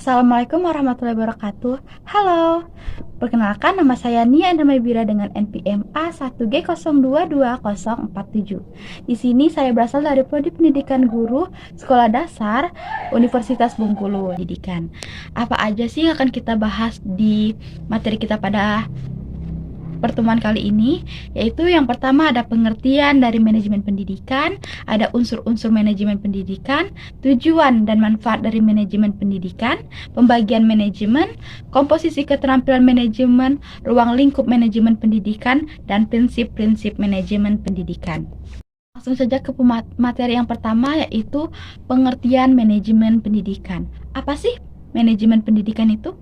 Assalamualaikum warahmatullahi wabarakatuh. Halo, perkenalkan nama saya Nia Indramaibira dengan NPM A1G022047. Di sini saya berasal dari Prodi Pendidikan Guru Sekolah Dasar Universitas Bengkulu. Pendidikan. Apa aja sih yang akan kita bahas di materi kita pada pertemuan kali ini, yaitu yang pertama ada pengertian dari manajemen pendidikan, ada unsur-unsur manajemen pendidikan, tujuan dan manfaat dari manajemen pendidikan, pembagian manajemen, komposisi keterampilan manajemen, ruang lingkup manajemen pendidikan, dan prinsip-prinsip manajemen pendidikan. Langsung saja ke materi yang pertama, yaitu pengertian manajemen pendidikan. Apa sih manajemen pendidikan itu?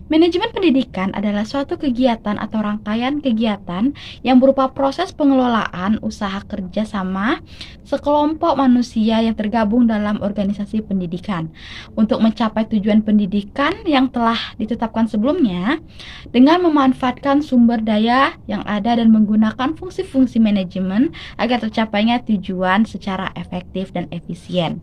Manajemen pendidikan adalah suatu kegiatan atau rangkaian kegiatan yang berupa proses pengelolaan usaha kerja sama sekelompok manusia yang tergabung dalam organisasi pendidikan untuk mencapai tujuan pendidikan yang telah ditetapkan sebelumnya dengan memanfaatkan sumber daya yang ada dan menggunakan fungsi-fungsi manajemen agar tercapainya tujuan secara efektif dan efisien.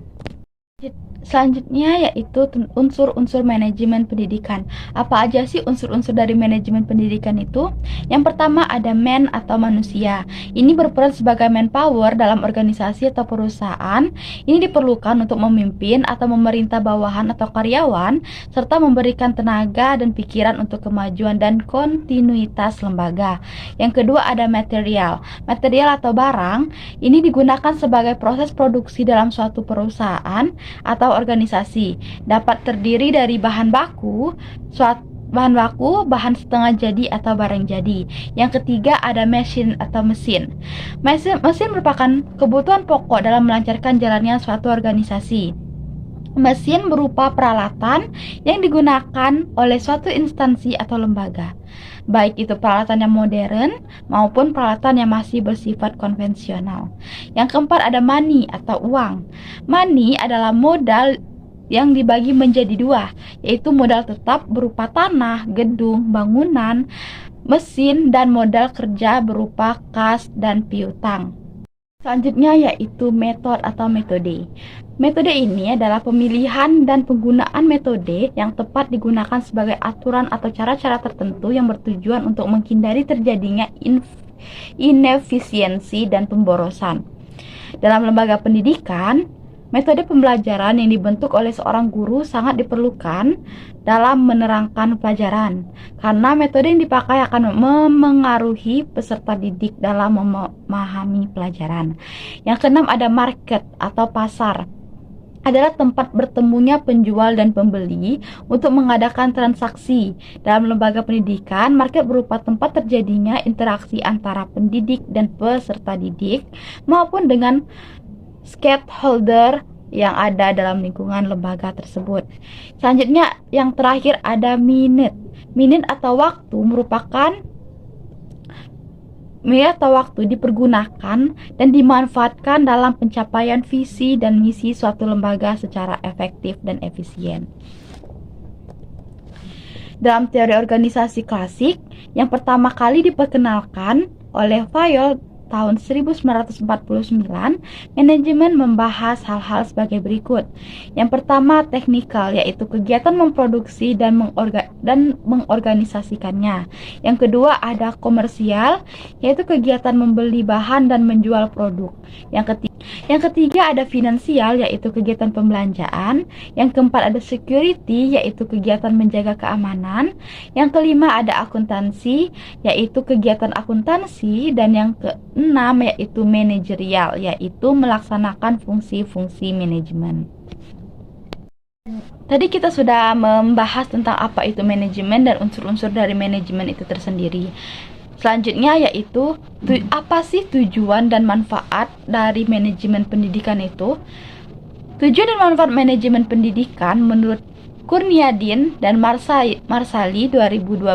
Selanjutnya yaitu unsur-unsur manajemen pendidikan. Apa aja sih unsur-unsur dari manajemen pendidikan itu? Yang pertama ada man atau manusia. Ini berperan sebagai manpower dalam organisasi atau perusahaan. Ini diperlukan untuk memimpin atau memerintah bawahan atau karyawan, serta memberikan tenaga dan pikiran untuk kemajuan dan kontinuitas lembaga. Yang kedua ada material. Material atau barang, ini digunakan sebagai proses produksi dalam suatu perusahaan atau organisasi, dapat terdiri dari bahan baku, bahan setengah jadi atau barang jadi. Yang ketiga ada mesin atau mesin. Mesin merupakan kebutuhan pokok dalam melancarkan jalannya suatu organisasi. Mesin berupa peralatan yang digunakan oleh suatu instansi atau lembaga, baik itu peralatan yang modern maupun peralatan yang masih bersifat konvensional. Yang keempat ada money atau uang. Money adalah modal yang dibagi menjadi dua, yaitu modal tetap berupa tanah, gedung, bangunan, mesin, dan modal kerja berupa kas dan piutang. Selanjutnya yaitu metode atau metode. Metode ini adalah pemilihan dan penggunaan metode yang tepat digunakan sebagai aturan atau cara-cara tertentu yang bertujuan untuk menghindari terjadinya inefisiensi dan pemborosan. Dalam lembaga pendidikan, metode pembelajaran yang dibentuk oleh seorang guru sangat diperlukan dalam menerangkan pelajaran, karena metode yang dipakai akan memengaruhi peserta didik dalam memahami pelajaran. Yang keenam ada market atau pasar. Adalah tempat bertemunya penjual dan pembeli untuk mengadakan transaksi. Dalam lembaga pendidikan, market berupa tempat terjadinya interaksi antara pendidik dan peserta didik maupun dengan stakeholder yang ada dalam lingkungan lembaga tersebut. Selanjutnya yang terakhir ada minute. Minute atau waktu merupakan dipergunakan dan dimanfaatkan dalam pencapaian visi dan misi suatu lembaga secara efektif dan efisien. Dalam teori organisasi klasik, yang pertama kali diperkenalkan oleh Fayol tahun 1949, manajemen membahas hal-hal sebagai berikut. Yang pertama, teknikal, yaitu kegiatan memproduksi dan mengorganisasikannya. Yang kedua, ada komersial, yaitu kegiatan membeli bahan dan menjual produk. Yang ketiga ada finansial, yaitu kegiatan pembelanjaan. Yang keempat ada security, yaitu kegiatan menjaga keamanan. Yang kelima ada akuntansi, yaitu kegiatan akuntansi. Dan yang keenam yaitu manajerial, yaitu melaksanakan fungsi-fungsi manajemen. Tadi kita sudah membahas tentang apa itu manajemen dan unsur-unsur dari manajemen itu tersendiri. Selanjutnya yaitu apa sih tujuan dan manfaat dari manajemen pendidikan itu? Tujuan dan manfaat manajemen pendidikan menurut Kurniadin dan Marsali 2012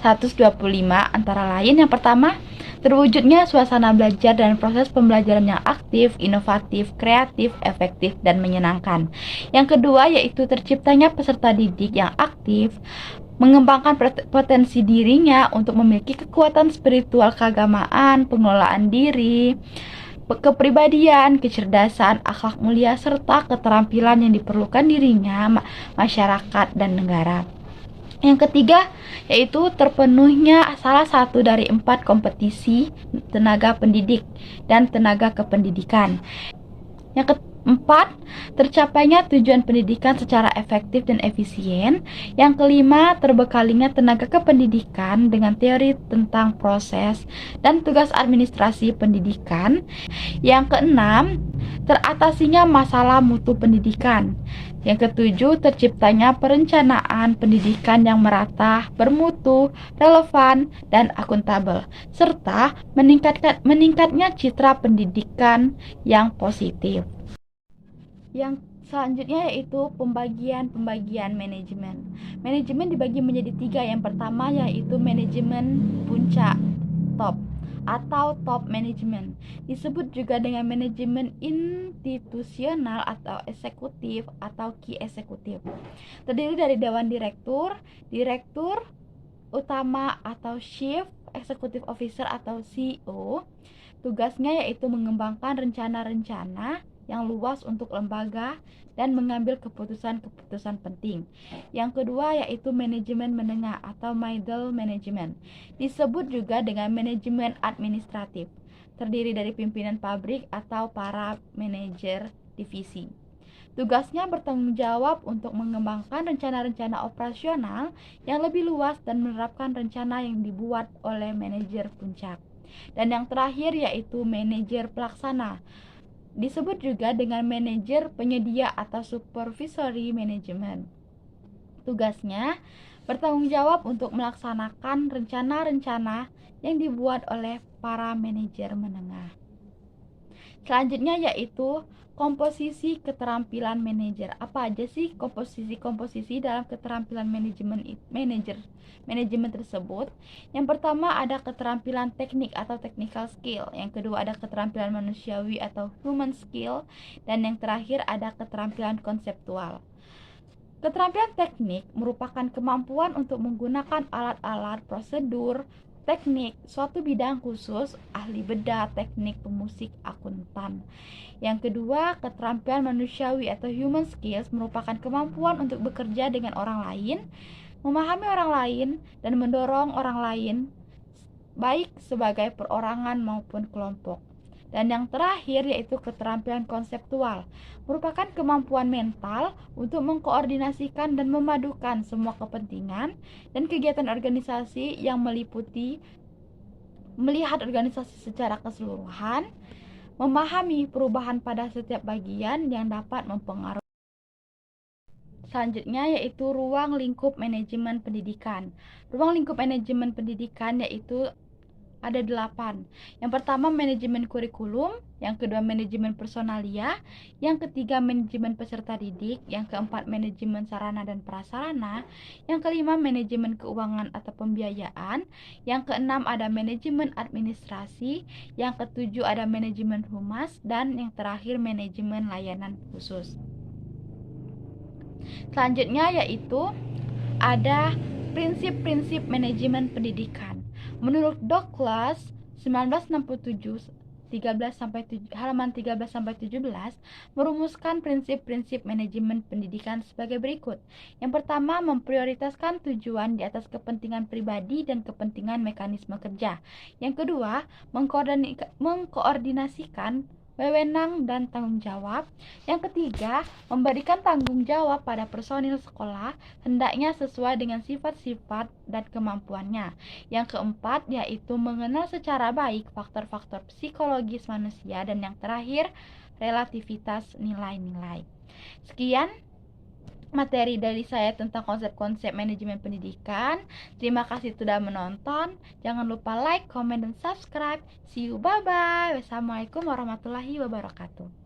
125 antara lain. Yang pertama, terwujudnya suasana belajar dan proses pembelajaran yang aktif, inovatif, kreatif, efektif, dan menyenangkan. Yang kedua yaitu terciptanya peserta didik yang aktif, mengembangkan potensi dirinya untuk memiliki kekuatan spiritual keagamaan, pengelolaan diri, kepribadian, kecerdasan, akhlak mulia, serta keterampilan yang diperlukan dirinya, masyarakat, dan negara. Yang ketiga, yaitu terpenuhnya salah satu dari 4 kompetisi tenaga pendidik dan tenaga kependidikan. Yang keempat, tercapainya tujuan pendidikan secara efektif dan efisien. Yang kelima, terbekalinya tenaga kependidikan dengan teori tentang proses dan tugas administrasi pendidikan. Yang keenam, teratasinya masalah mutu pendidikan. Yang ketujuh, terciptanya perencanaan pendidikan yang merata, bermutu, relevan, dan akuntabel, serta meningkatnya citra pendidikan yang positif. Yang selanjutnya yaitu pembagian manajemen. Manajemen dibagi menjadi 3. Yang pertama yaitu manajemen puncak, top, atau top management. Disebut juga dengan manajemen institusional atau eksekutif atau key eksekutif. Terdiri dari dewan direktur, direktur utama atau chief executive officer atau CEO. Tugasnya yaitu mengembangkan rencana-rencana yang luas untuk lembaga dan mengambil keputusan-keputusan penting. Yang kedua yaitu manajemen menengah atau middle management. Disebut juga dengan manajemen administratif. Terdiri dari pimpinan pabrik atau para manajer divisi. Tugasnya bertanggung jawab untuk mengembangkan rencana-rencana operasional yang lebih luas dan menerapkan rencana yang dibuat oleh manajer puncak. Dan yang terakhir yaitu manajer pelaksana. Disebut juga dengan manajer penyedia atau supervisory management. Tugasnya bertanggung jawab untuk melaksanakan rencana-rencana yang dibuat oleh para manajer menengah. Selanjutnya yaitu komposisi keterampilan manajer. Apa aja sih komposisi dalam keterampilan manajemen tersebut? Yang pertama ada keterampilan teknik atau technical skill. Yang kedua ada keterampilan manusiawi atau human skill. Dan yang terakhir ada keterampilan konseptual. Keterampilan teknik merupakan kemampuan untuk menggunakan alat-alat, prosedur, teknik, suatu bidang khusus, ahli bedah, teknik, pemusik, akuntan. Yang kedua, keterampilan manusiawi atau human skills merupakan kemampuan untuk bekerja dengan orang lain, memahami orang lain, dan mendorong orang lain, baik sebagai perorangan maupun kelompok. Dan yang terakhir yaitu keterampilan konseptual, merupakan kemampuan mental untuk mengkoordinasikan dan memadukan semua kepentingan dan kegiatan organisasi yang meliputi melihat organisasi secara keseluruhan, memahami perubahan pada setiap bagian yang dapat mempengaruhi. Selanjutnya yaitu ruang lingkup manajemen pendidikan. Ruang lingkup manajemen pendidikan yaitu ada 8. Yang pertama manajemen kurikulum, yang kedua manajemen personalia, yang ketiga manajemen peserta didik, yang keempat manajemen sarana dan prasarana, yang kelima manajemen keuangan atau pembiayaan, yang keenam ada manajemen administrasi, yang ketujuh ada manajemen humas, dan yang terakhir manajemen layanan khusus. Selanjutnya yaitu ada prinsip-prinsip manajemen pendidikan. Menurut Douglas 1967 halaman 13-17 merumuskan prinsip-prinsip manajemen pendidikan sebagai berikut. Yang pertama, memprioritaskan tujuan di atas kepentingan pribadi dan kepentingan mekanisme kerja. Yang kedua, mengkoordinasikan wewenang dan tanggung jawab. Yang ketiga, memberikan tanggung jawab pada personil sekolah hendaknya sesuai dengan sifat-sifat dan kemampuannya. Yang keempat, yaitu mengenal secara baik faktor-faktor psikologis manusia. Dan yang terakhir, relativitas nilai-nilai. Sekian materi dari saya tentang konsep-konsep manajemen pendidikan. Terima kasih sudah menonton. Jangan lupa like, comment, dan subscribe. See you, bye-bye. Wassalamualaikum warahmatullahi wabarakatuh.